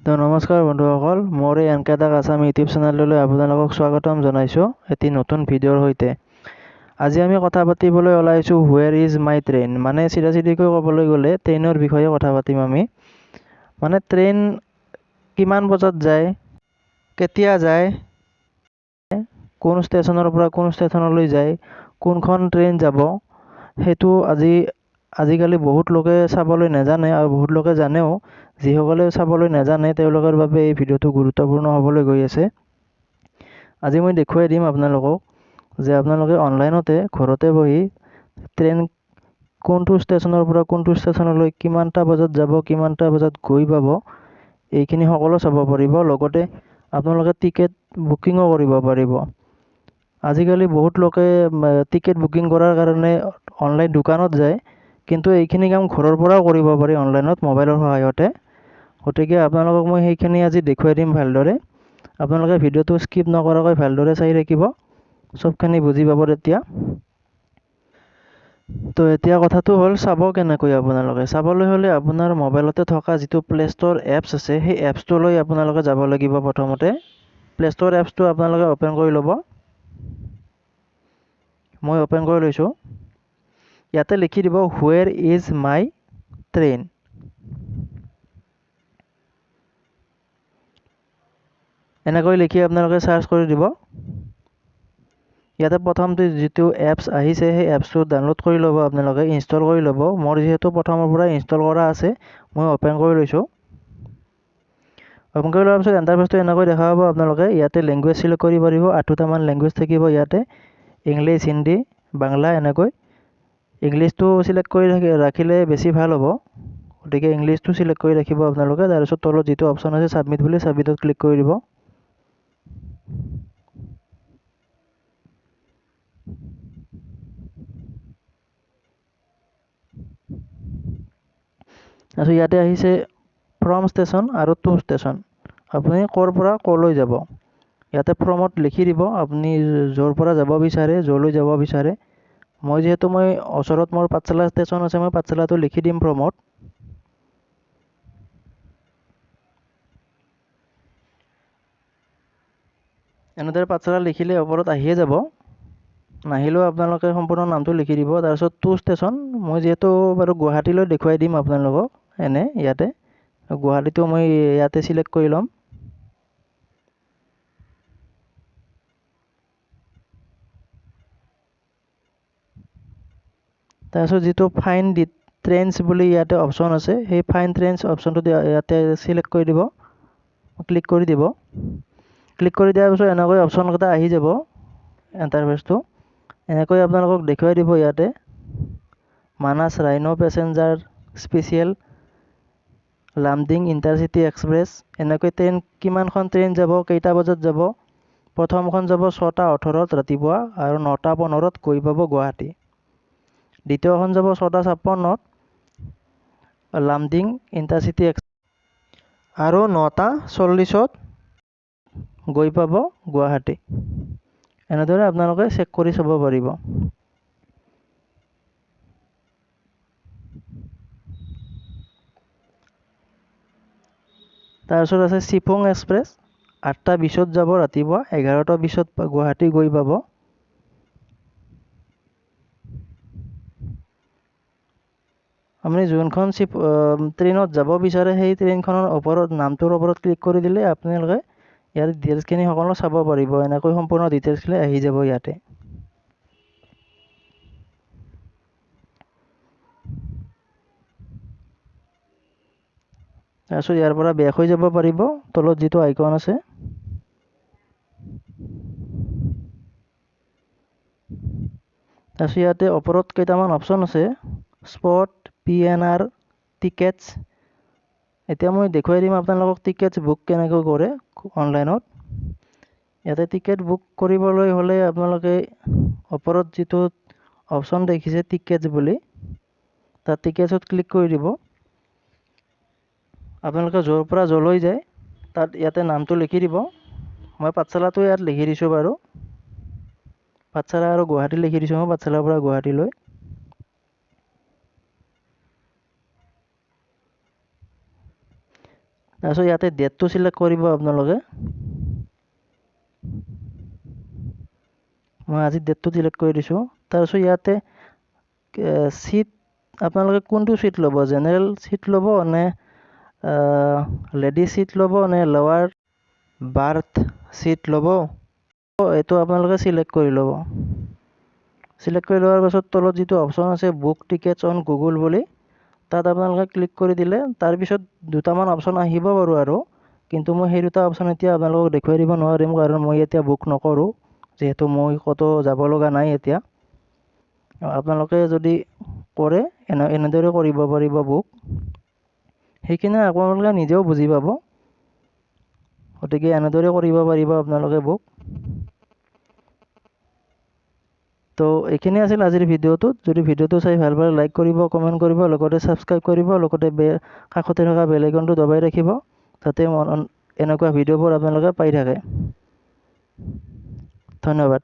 তো নমস্কাৰ বন্ধুসকল, মোৰ এই এনকেটাক আছাম ইউটিউব চেনেললৈ আপোনালোকক স্বাগতম জনাইছোঁ এটি নতুন ভিডিঅ'ৰ সৈতে। আজি আমি কথা পাতিবলৈ ওলাইছোঁ হুৱেৰ ইজ মাই ট্ৰেইন, মানে চিধাচিধিকৈ ক'বলৈ গ'লে ট্ৰেইনৰ বিষয়ে কথা পাতিম আমি। মানে ট্ৰেইন কিমান বজাত যায়, কেতিয়া যায়, কোন ষ্টেচনৰ পৰা কোন ষ্টেচনলৈ যায়, কোনখন ট্ৰেইন যাব, সেইটো আজিকালি বহুত লোকে চাবলৈ নাজানে আৰু বহুত লোকে জানেও। যিসকলে চাবলৈ নাজানে তেওঁলোকৰ বাবে এই ভিডিঅ'টো গুৰুত্বপূৰ্ণ হ'বলৈ গৈ আছে। আজি মই দেখুৱাই দিম আপোনালোকক যে আপোনালোকে অনলাইনতে ঘৰতে বহি ট্ৰেইন কোনটো ষ্টেচনৰ পৰা কোনটো ষ্টেচনলৈ কিমানটা বজাত যাব, কিমানটা বজাত গৈ পাব, এইখিনি সকলো চাব পাৰিব। লগতে আপোনালোকে টিকেট বুকিঙো কৰিব পাৰিব। আজিকালি বহুত লোকে টিকেট বুকিং কৰাৰ কাৰণে অনলাইন দোকানত যায়, কিন্তু এইখিনি কাম ঘৰৰ পৰাও কৰিব পাৰি অনলাইনত মোবাইলৰ সহায়তে। গতিকে আপোনালোকক মই সেইখিনি আজি দেখুৱাই দিম ভালদৰে। আপোনালোকে ভিডিঅ'টো স্কিপ নকৰাকৈ ভালদৰে চাই থাকিব, চবখিনি বুজি পাব তেতিয়া। তো এতিয়া কথাটো হ'ল চাব কেনেকৈ আপোনালোকে। চাবলৈ হ'লে আপোনাৰ মোবাইলতে থকা যিটো প্লে ষ্ট'ৰ এপছ আছে সেই এপছটোলৈ আপোনালোকে যাব লাগিব। প্ৰথমতে প্লে ষ্ট'ৰ এপছটো আপোনালোকে অ'পেন কৰি ল'ব। মই অ'পেন কৰি লৈছোঁ। ইয়াতে লিখি দিব হুৱেৰ ইজ মাই ট্ৰেইন। এনেকৈ লিখি আপোনালোকে চাৰ্চ কৰি দিব। ইয়াতে প্ৰথমতে যিটো এপছ আহিছে সেই এপছটো ডাউনলোড কৰি ল'ব, আপোনালোকে ইনষ্টল কৰি ল'ব। মোৰ যিহেতু প্ৰথমৰ পৰা ইনষ্টল কৰা আছে, মই অ'পেন কৰি লৈছোঁ। অ'পেন কৰি লোৱাৰ পিছত ইণ্টাৰফেচটো এনেকৈ দেখা পাব। আপোনালোকে ইয়াতে লেংগুৱেজ চিলেক্ট কৰিব পাৰিব। 8টামান লেংগুৱেজ থাকিব ইয়াতে, ইংলিছ, হিন্দী, বাংলা এনেকৈ। ইংলিছটো চিলেক্ট কৰি ৰাখিলে বেছি ভাল হ'ব। গতিকে ইংলিছটো চিলেক্ট কৰি ৰাখিব আপোনালোকে। তাৰপিছত তলত যিটো অপশ্যন আছে ছাবমিট বুলি, ছাবমিটত ক্লিক কৰি দিব। তাৰপিছত ইয়াতে আহিছে ফ্ৰম ষ্টেচন আৰু টু ষ্টেচন। আপুনি ক'ৰ পৰা ক'লৈ যাব, ইয়াতে ফ্ৰমত লিখি দিব আপুনি য'ৰ পৰা যাব বিচাৰে, য'লৈ যাব বিচাৰে। মই যিহেতু ওচৰত মোৰ পাঠশালা ষ্টেচন আছে, মই পাঠশালাটো লিখি দিম ফ্ৰমত। এনেদৰে পাঠশালা লিখিলে ওপৰত আহিয়ে যাব। নাহিলেও আপোনালোকে সম্পূৰ্ণ নামটো লিখি দিব। তাৰপিছত টু ষ্টেচন, মই যিহেতু বাৰু গুৱাহাটীলৈ দেখুৱাই দিম আপোনালোকক। ইয়াতে গুৱাহাটীটো মই ইয়াতে চিলেক্ট কৰি ল'ম। তাৰপিছত যিটো ফাইন ট্ৰেইনছ বুলি ইয়াতে অপশ্যন আছে, সেই ফাইন ট্ৰেইনছ অপশ্যনটো ইয়াতে চিলেক্ট কৰি দিব, ক্লিক কৰি দিব। ক্লিক কৰি দিয়াৰ পিছত এনেকৈ অপশ্যনকেইটা আহি যাব ইণ্টাৰফেচটো। এনেকৈ আপোনালোকক দেখুৱাই দিব ইয়াতে Manas rhino passenger special, Lumding intercity express. এনেকৈ ট্ৰেইন কিমানখন ট্ৰেইন যাব, কেইটা বজাত যাব। প্ৰথমখন যাব 6:18 ৰাতিপুৱা আৰু 9:15 গৈ পাব গুৱাহাটী। দ্বিতীয়খন যাব 6:56 লামডিং ইণ্টাৰচিটি আৰু 9:40 গৈ পাব গুৱাহাটী। এনেদৰে আপোনালোকে চেক কৰি চাব পাৰিব। তাৰপিছত আছে চিফুং এক্সপ্ৰেছ, 8:20 যাব ৰাতিপুৱা, 11:20 গুৱাহাটী গৈ পাব। আপুনি যোনখন ট্ৰেইনত যাব বিচাৰে সেই ট্ৰেইনখনৰ নামটোৰ ওপৰত ক্লিক কৰি দিলে আপোনালোকে ইয়াৰ ডিটেইলছখিনি সকলো চাব পাৰিব। এনেকৈ সম্পূৰ্ণ ডিটেইলছখিনি আহি যাব ইয়াতে। তাৰপিছত ইয়াৰ পৰা বেক হৈ যাব পাৰিব, তলত যিটো আইকন আছে। তাৰপিছত ইয়াতে ওপৰত কেইটামান অপশ্যন আছে, স্পট, PNR, টিকেটছ। এতিয়া মই দেখুৱাই দিম আপোনালোকক টিকেটছ বুক কেনেকৈ কৰে অনলাইনত। ইয়াতে টিকেট বুক কৰিবলৈ হ'লে আপোনালোকে ওপৰত যিটো অপশ্যন দেখিছে টিকেটছ বুলি, তাত টিকেটছত ক্লিক কৰি দিব। আপোনালোকে য'ৰ পৰা য'লৈ যায় তাত ইয়াতে নামটো লিখি দিব। মই পাঠশালাটো ইয়াত লিখি দিছোঁ বাৰু, পাঠশালা আৰু গুৱাহাটী লিখি দিছোঁ মই, পাঠশালাৰ পৰা গুৱাহাটীলৈ। তাৰপিছত ইয়াতে ডেটটো চিলেক্ট কৰিব আপোনালোকে। মই আজি ডেটটো চিলেক্ট কৰি দিছোঁ। তাৰপিছত ইয়াতে চিট আপোনালোকে কোনটো চিট ল'ব, জেনেৰেল চিট ল'ব নে লেডি চিট ল'ব নে লোৱাৰ বাৰ্থ চিট ল'ব, এইটো আপোনালোকে চিলেক্ট কৰি ল'ব। চিলেক্ট কৰি লোৱাৰ পাছত তলত যিটো অপশ্যন আছে বুক টিকেটছ অন গুগল বুলি, তাত আপোনালোকে ক্লিক কৰি দিলে তাৰপিছত দুটামান অপশ্যন আহিব বাৰু আৰু, কিন্তু মই সেই দুটা অপশ্যন এতিয়া আপোনালোকক দেখুৱাই দিব নোৱাৰিম, কাৰণ মই এতিয়া বুক নকৰোঁ, যিহেতু মই ক'তো যাব লগা নাই এতিয়া। আপোনালোকে যদি কৰে এনেদৰে কৰিব পাৰিব বুক। সেইখিনি আপোনালোকে নিজেও বুজি পাব, গতিকে এনেদৰে কৰিব পাৰিব আপোনালোকে বুক। তো এইখিনি আছিল আজিৰ ভিডিঅ'টোত। যদি ভিডিঅ'টো চাই ভাল পালে লাইক কৰিব, কমেণ্ট কৰিব, লগতে ছাবস্ক্ৰাইব কৰিব, লগতে কাষতে থকা বেল আইকনটো দবাই ৰাখিব, যাতে এনেকুৱা ভিডিঅ'বোৰ আপোনালোকে পাই থাকে। ধন্যবাদ।